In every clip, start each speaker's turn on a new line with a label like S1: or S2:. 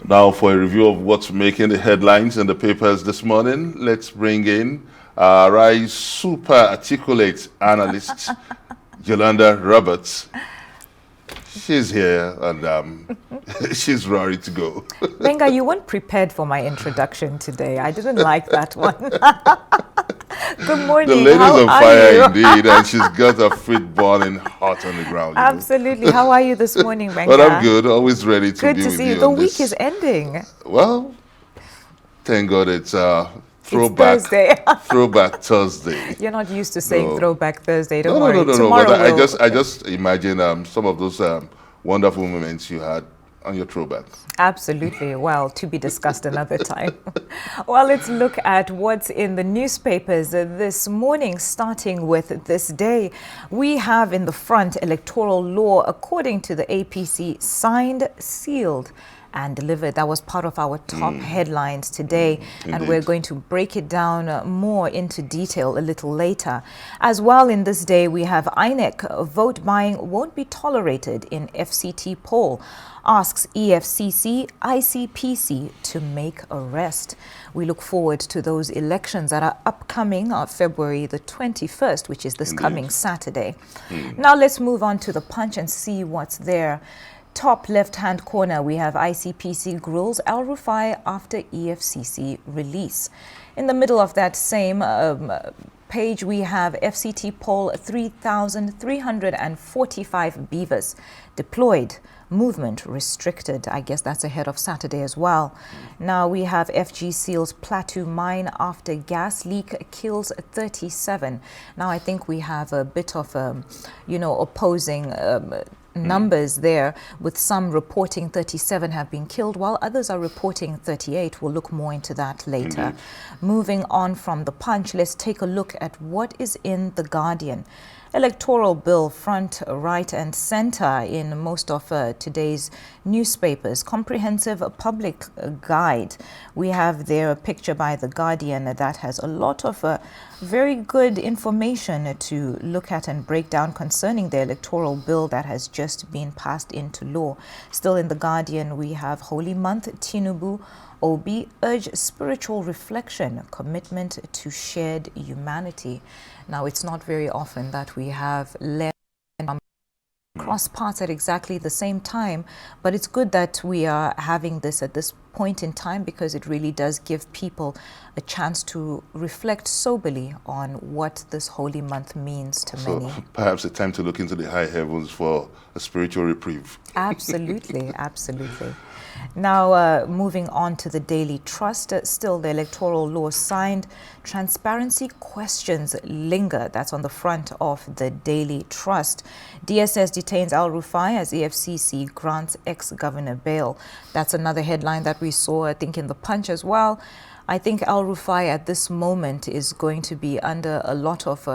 S1: Now, for a review of what's making the headlines in the papers this morning, let's bring in our super articulate analyst, Yolanda Roberts. She's here and she's ready to go.
S2: Benga, you weren't prepared for my introduction today. I didn't like that one. Good morning.
S1: The lady's
S2: How
S1: on
S2: are
S1: fire
S2: you?
S1: indeed, and she's got her feet boiling hot on the ground.
S2: Absolutely. How are you this morning, Benga?
S1: Well, I'm good. Always ready to
S2: Good
S1: be
S2: to
S1: with
S2: see you.
S1: you
S2: The
S1: on
S2: week
S1: this.
S2: is ending.
S1: Well, thank God it's
S2: It's Thursday.
S1: throwback Thursday.
S2: You're not used to saying
S1: No.
S2: Throwback Thursday. Don't
S1: No.
S2: worry.
S1: But
S2: Tomorrow
S1: I just imagine some of those wonderful moments you had on your throwback.
S2: Absolutely. Well, to be discussed another time. Well, let's look at what's in the newspapers this morning, starting with this day. We have in the front electoral law, according to the APC, signed, sealed, and delivered. That was part of our top headlines today, and we're going to break it down more into detail a little later. As well, in this day, we have INEC, vote buying won't be tolerated in FCT poll, asks EFCC, ICPC to make arrest. We look forward to those elections that are upcoming on February the 21st, which is this coming Saturday. Now let's move on to the Punch and see what's there. Top left-hand corner, we have ICPC grills El-Rufai after EFCC release. In the middle of that same page, we have FCT poll 3,345 beavers deployed. Movement restricted. I guess that's ahead of Saturday as well. Now we have FG seals Plateau mine after gas leak kills 37. Now I think we have a bit of, opposing numbers there, with some reporting 37 have been killed while others are reporting 38. We'll look more into that later. Moving on from the Punch, let's take a look at what is in the Guardian. Electoral bill front, right and center in most of today's newspapers. Comprehensive public guide. We have there a picture by the Guardian that has a lot of very good information to look at and break down concerning the electoral bill that has just been passed into law. Still in the Guardian, we have Holy Month, Tinubu Obi urge spiritual reflection, commitment to shared humanity. Now, it's not very often that we have left cross paths at exactly the same time, but it's good that we are having this at this point in time, because it really does give people a chance to reflect soberly on what this holy month means to many.
S1: Perhaps a time to look into the high heavens for a spiritual reprieve.
S2: Absolutely, absolutely. Now, moving on to the Daily Trust, still the electoral law signed. Transparency questions linger. That's on the front of the Daily Trust. DSS detains El-Rufai as EFCC grants ex-governor bail. That's another headline that we saw, I think, in the Punch as well. I think El-Rufai at this moment is going to be under a lot of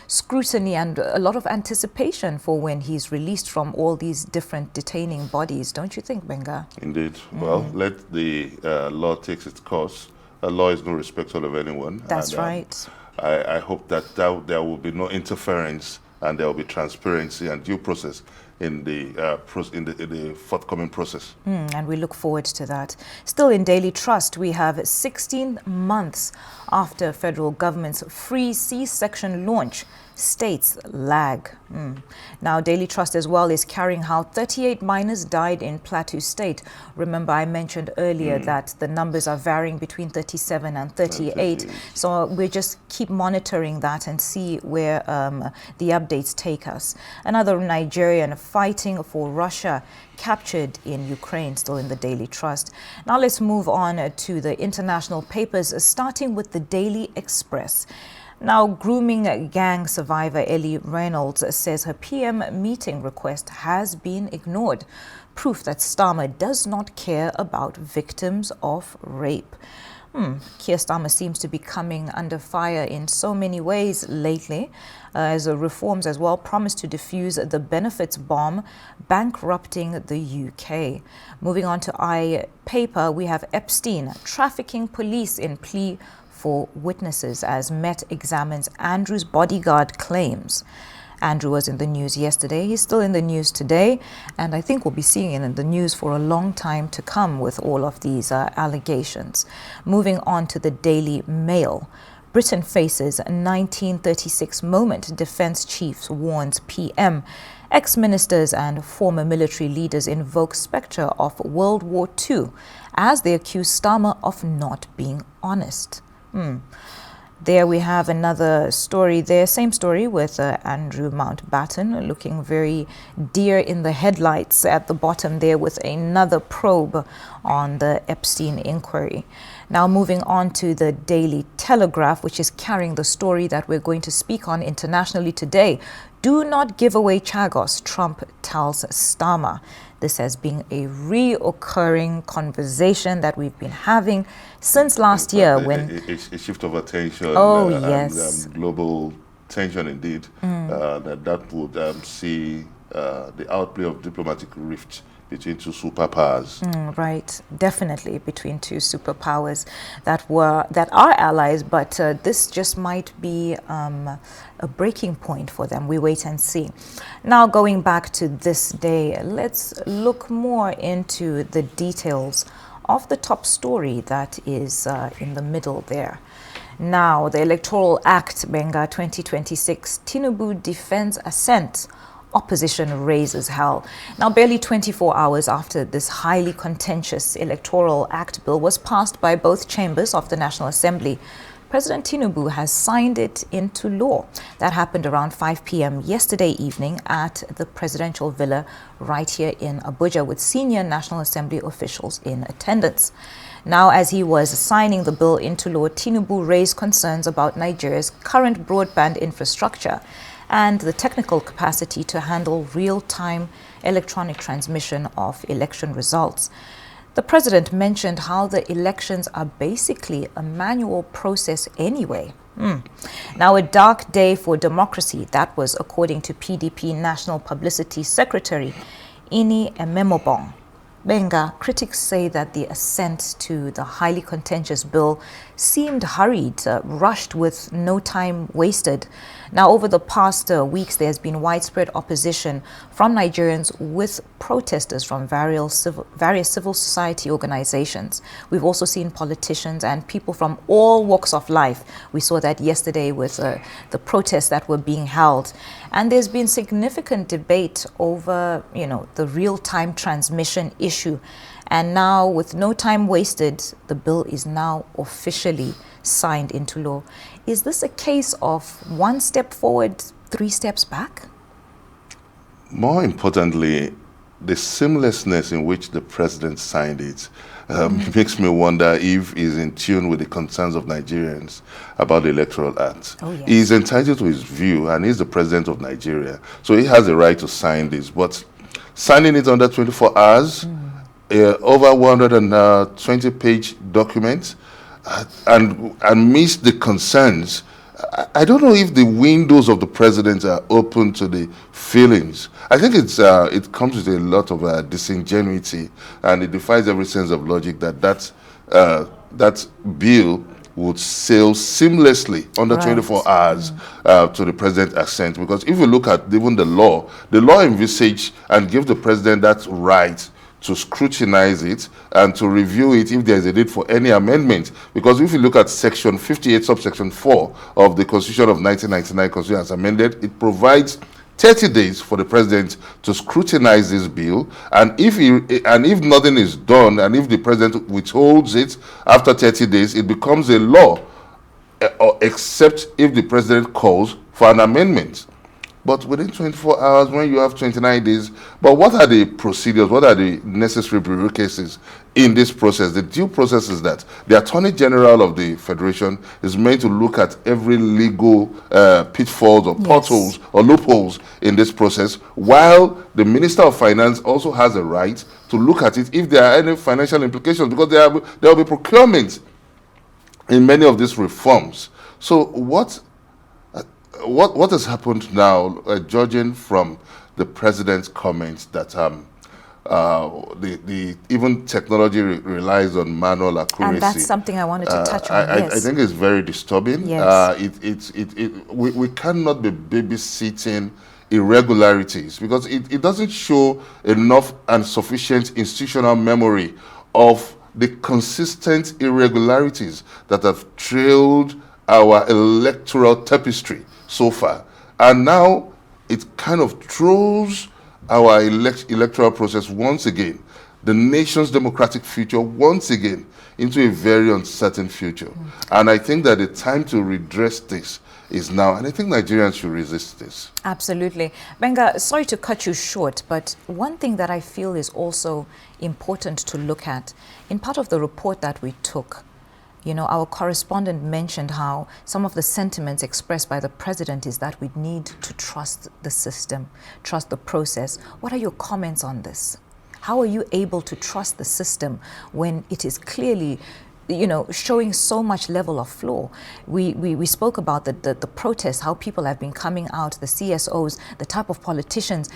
S2: scrutiny and a lot of anticipation for when he's released from all these different detaining bodies. Don't you think, Benga?
S1: Indeed. Well, let the law take its course. Law is no respecter of anyone.
S2: That's right.
S1: I hope that there will be no interference and there will be transparency and due process in the forthcoming process.
S2: And we look forward to that. Still in Daily Trust, we have 16 months after federal government's free C-section launch. States lag. Now, Daily Trust as well is carrying how 38 minors died in Plateau State. Remember, I mentioned earlier that the numbers are varying between 37 and 38. So we just keep monitoring that and see where the updates take us. Another Nigerian fighting for Russia captured in Ukraine, still in the Daily Trust. Now let's move on to the international papers, starting with the Daily Express. Now, grooming gang survivor Ellie Reynolds says her PM meeting request has been ignored. Proof that Starmer does not care about victims of rape. Keir Starmer seems to be coming under fire in so many ways lately, as reforms as well promise to defuse the benefits bomb bankrupting the UK. Moving on to iPaper, we have Epstein, trafficking police in plea for witnesses as Met examines Andrew's bodyguard claims. Andrew was in the news yesterday. He's still in the news today, and I think we'll be seeing him in the news for a long time to come with all of these allegations. Moving on to the Daily Mail. Britain faces 1936 moment. Defense chiefs warns PM. Ex-ministers and former military leaders invoke spectre of World War II as they accuse Starmer of not being honest. There we have another story there, same story with Andrew Mountbatten looking very deer in the headlights at the bottom there with another probe on the Epstein inquiry. Now moving on to the Daily Telegraph, which is carrying the story that we're going to speak on internationally today. Do not give away Chagos, Trump tells Starmer. This has been a reoccurring conversation that we've been having since last year when...
S1: A shift of attention.
S2: Yes.
S1: And global tension indeed. That would see the outplay of diplomatic rift between two superpowers.
S2: Right, definitely between two superpowers that are allies, but this just might be a breaking point for them. We wait and see. Now going back to this day, let's look more into the details of the top story that is in the middle there. Now, the Electoral Act, Benga 2026, Tinubu defends assent. Opposition raises hell. Now, barely 24 hours after this highly contentious Electoral Act bill was passed by both chambers of the National Assembly, President Tinubu has signed it into law. That happened around 5 p.m. yesterday evening at the presidential villa right here in Abuja with senior National Assembly officials in attendance. Now, as he was signing the bill into law, Tinubu raised concerns about Nigeria's current broadband infrastructure and the technical capacity to handle real-time electronic transmission of election results. The president mentioned how the elections are basically a manual process anyway. Now, a dark day for democracy. That was according to PDP National Publicity Secretary Ini Ememobong. Benga, critics say that the assent to the highly contentious bill seemed hurried, rushed with no time wasted. Now, over the past weeks, there's been widespread opposition from Nigerians with protesters from various civil society organizations. We've also seen politicians and people from all walks of life. We saw that yesterday with the protests that were being held. And there's been significant debate over, the real-time transmission issue. And now, with no time wasted, the bill is now officially signed into law. Is this a case of one step forward, 3 steps back?
S1: More importantly, the seamlessness in which the president signed it makes me wonder if he's in tune with the concerns of Nigerians about the Electoral Act.
S2: Oh, yes.
S1: He's entitled to his view, and he's the president of Nigeria, so he has the right to sign this. But signing it under 24 hours, over 120-page document, and miss the concerns. I don't know if the windows of the president are open to the feelings. I think it comes with a lot of disingenuity, and it defies every sense of logic that bill would sail seamlessly under 24 hours to the president's assent. Because if you look at even the law envisaged and give the president that right to scrutinize it and to review it if there is a need for any amendment. Because if you look at section 58, subsection 4 of the Constitution of 1999, Constitution as amended, it provides 30 days for the president to scrutinize this bill, and if nothing is done, and if the president withholds it after 30 days, it becomes a law, except if the president calls for an amendment. But within 24 hours, when you have 29 days, but what are the procedures, what are the necessary prerequisites in this process? The due process is that the Attorney General of the Federation is meant to look at every legal pitfalls or potholes or loopholes in this process, while the Minister of Finance also has a right to look at it if there are any financial implications, because there will be procurement in many of these reforms. So what has happened now, judging from the president's comments that the even technology relies on manual accuracy,
S2: and that's something I wanted to touch on.
S1: I think it's very disturbing.
S2: Yes.
S1: We cannot be babysitting irregularities, because it doesn't show enough and sufficient institutional memory of the consistent irregularities that have trailed our electoral tapestry so far. And now it kind of throws our electoral process once again, the nation's democratic future once again, into a very uncertain future. And I think that the time to redress this is now, and I think Nigerians should resist this.
S2: Absolutely. Benga, sorry to cut you short, but one thing that I feel is also important to look at, in part of the report that we took, you know, our correspondent mentioned how some of the sentiments expressed by the president is that we need to trust the system, trust the process. What are your comments on this? How are you able to trust the system when it is clearly, you know, showing so much level of flaw? We spoke about the protests, how people have been coming out, the CSOs, the type of politicians.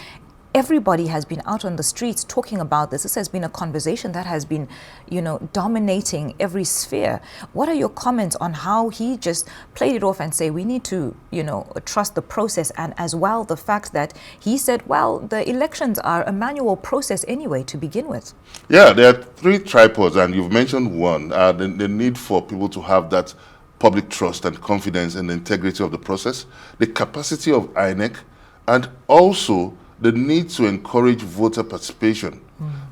S2: Everybody has been out on the streets talking about this. This has been a conversation that has been, you know, dominating every sphere. What are your comments on how he just played it off and say we need to, you know, trust the process, and as well the fact that he said, well, the elections are a manual process anyway to begin with?
S1: Yeah, there are three tripods, and you've mentioned one, the need for people to have that public trust and confidence in the integrity of the process, the capacity of INEC, and also the need to encourage voter participation.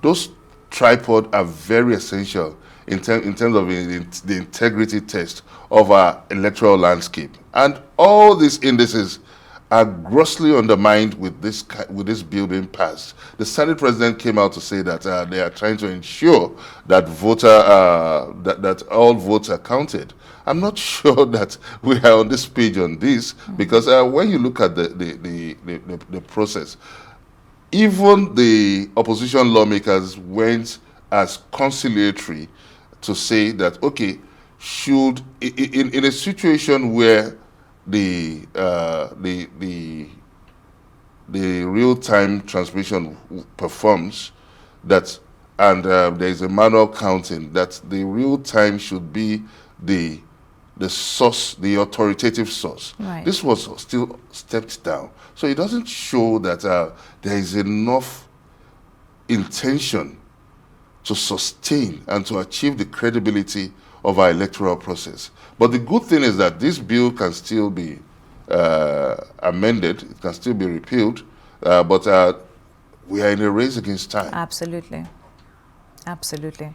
S1: Those tripods are very essential in terms of the integrity test of our electoral landscape. And all these indices are grossly undermined with this bill being passed. The Senate president came out to say that they are trying to ensure that that all votes are counted. I'm not sure that we are on this page on this, because when you look at the process, even the opposition lawmakers went as conciliatory to say that, okay, should in a situation where the real-time transmission performs, that and there is a manual counting, that the real time should be the source, the authoritative source.
S2: Right.
S1: This was still stepped down. So it doesn't show that there is enough intention to sustain and to achieve the credibility of our electoral process. But the good thing is that this bill can still be amended, it can still be repealed, but we are in a race against time.
S2: Absolutely. Absolutely.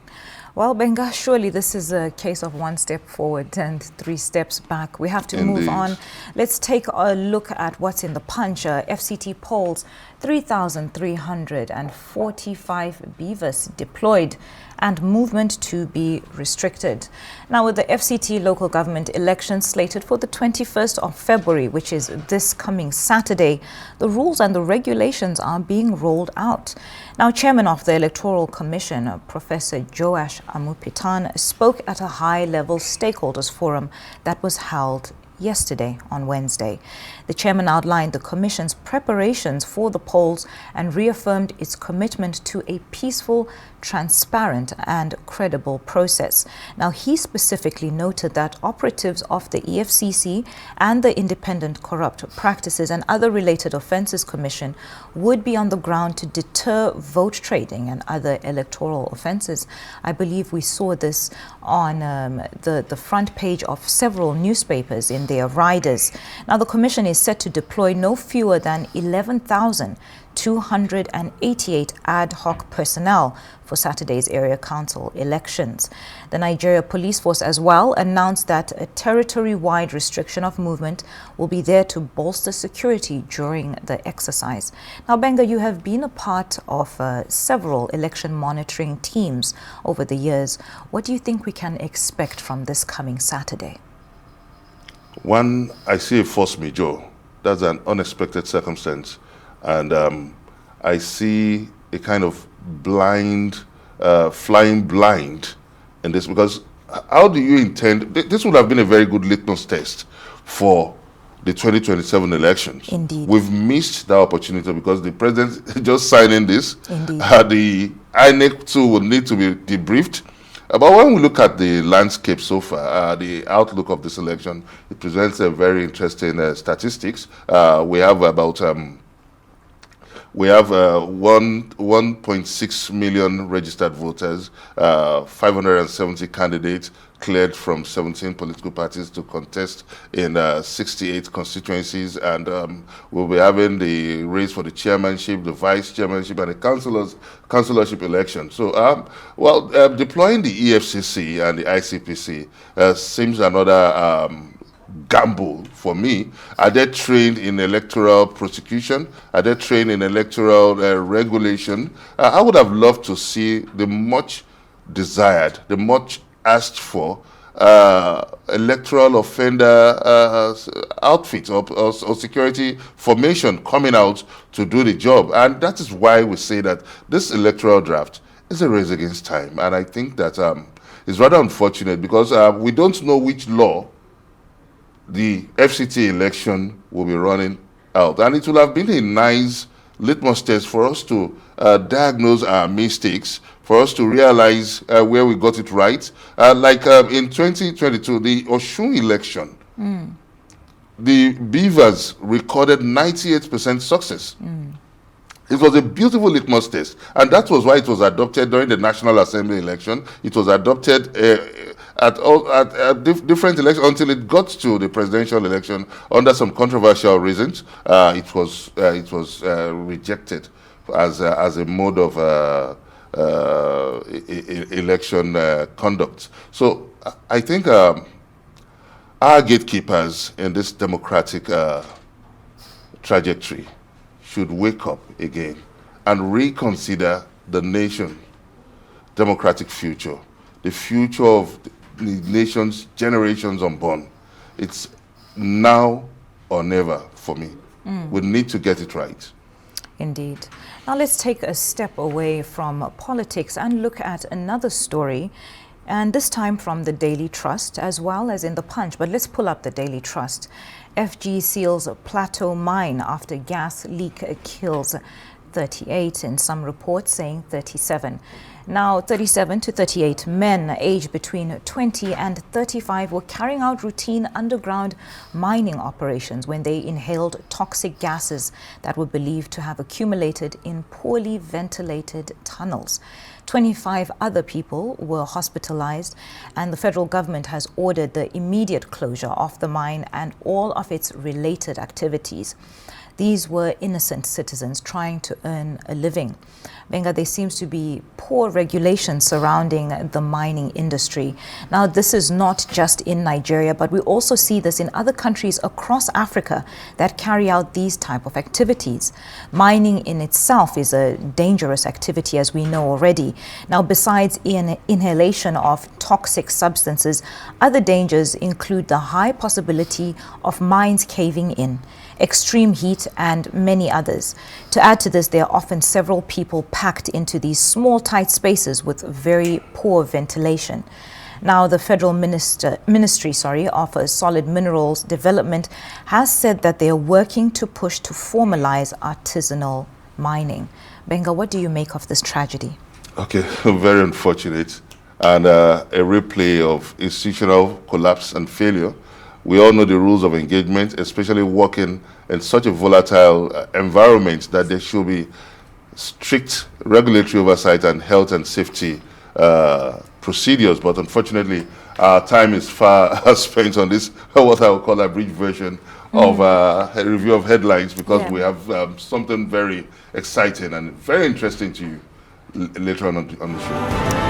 S2: Well, Benga, surely this is a case of one step forward and 3 steps back. We have to move on. Let's take a look at what's in the punch. FCT polls 3,345 beavers deployed and movement to be restricted. Now, with the FCT local government elections slated for the 21st of February, which is this coming Saturday, the rules and the regulations are being rolled out. Now, Chairman of the Electoral Commission, Professor Joash Amupitan, spoke at a high-level stakeholders forum that was held yesterday on Wednesday. The chairman outlined the Commission's preparations for the polls and reaffirmed its commitment to a peaceful, transparent and credible process. Now, he specifically noted that operatives of the EFCC and the Independent Corrupt Practices and Other Related Offences Commission would be on the ground to deter vote trading and other electoral offences. I believe we saw this on the front page of several newspapers in their riders. Now, the Commission is set to deploy no fewer than 11,288 ad hoc personnel for Saturday's area council elections. The Nigeria Police Force as well announced that a territory-wide restriction of movement will be there to bolster security during the exercise. Now, Benga, you have been a part of several election monitoring teams over the years. What do you think we can expect from this coming Saturday?
S1: One, I see a force majeure. That's an unexpected circumstance. And I see a kind of blind, flying blind in this, because how do you intend, this would have been a very good litmus test for the 2027 elections.
S2: Indeed.
S1: We've missed that opportunity because the president just signing this.
S2: Indeed.
S1: The INEC too will need to be debriefed. But when we look at the landscape so far, the outlook of this election, it presents a very interesting statistics. We have about We have 1.6 million registered voters, 570 candidates cleared from 17 political parties to contest in 68 constituencies, and we'll be having the race for the chairmanship, the vice chairmanship, and the councillorship election. So, deploying the EFCC and the ICPC seems another gamble for me. Are they trained in electoral prosecution? Are they trained in electoral regulation? I would have loved to see the much desired, the much asked for electoral offender outfit or security formation coming out to do the job. And that is why we say that this electoral draft is a race against time. And I think that it's rather unfortunate because we don't know which law the FCT election will be running out. And it will have been a nice litmus test for us to diagnose our mistakes, for us to realize where we got it right. In 2022, the Osun election, the Beavers recorded 98% success. It was a beautiful litmus test, and that was why it was adopted during the National Assembly election. It was adopted at different elections until it got to the presidential election under some controversial reasons. It was rejected as a mode of election conduct. So I think our gatekeepers in this democratic trajectory should wake up again and reconsider the nation's democratic future, the future of the nation's generations unborn. It's now or never for me. We need to get it right.
S2: Indeed. Now let's take a step away from politics and look at another story, and this time from the Daily Trust as well as in the Punch. But let's pull up the Daily Trust. FG seals Plateau mine after gas leak kills 38, in some reports saying 37. Now, 37 to 38 men aged between 20 and 35 were carrying out routine underground mining operations when they inhaled toxic gases that were believed to have accumulated in poorly ventilated tunnels. 25 other people were hospitalized, and the federal government has ordered the immediate closure of the mine and all of its related activities. These were innocent citizens trying to earn a living. Benga, there seems to be poor regulation surrounding the mining industry. Now, this is not just in Nigeria, but we also see this in other countries across Africa that carry out these type of activities. Mining in itself is a dangerous activity, as we know already. Now, besides inhalation of toxic substances, other dangers include the high possibility of mines caving in, extreme heat, and many others. To add to this, there are often several people packed into these small, tight spaces with very poor ventilation. Now, the Federal Ministry of Solid Minerals Development has said that they are working to push to formalize artisanal mining. Benga, what do you make of this tragedy?
S1: Okay, very unfortunate, and a replay of institutional collapse and failure. We all know the rules of engagement, especially working in such a volatile environment, that there should be strict regulatory oversight and health and safety procedures. But unfortunately, our time is far spent on this, what I would call a brief version of a review of headlines, because we have something very exciting and very interesting to you later on the show.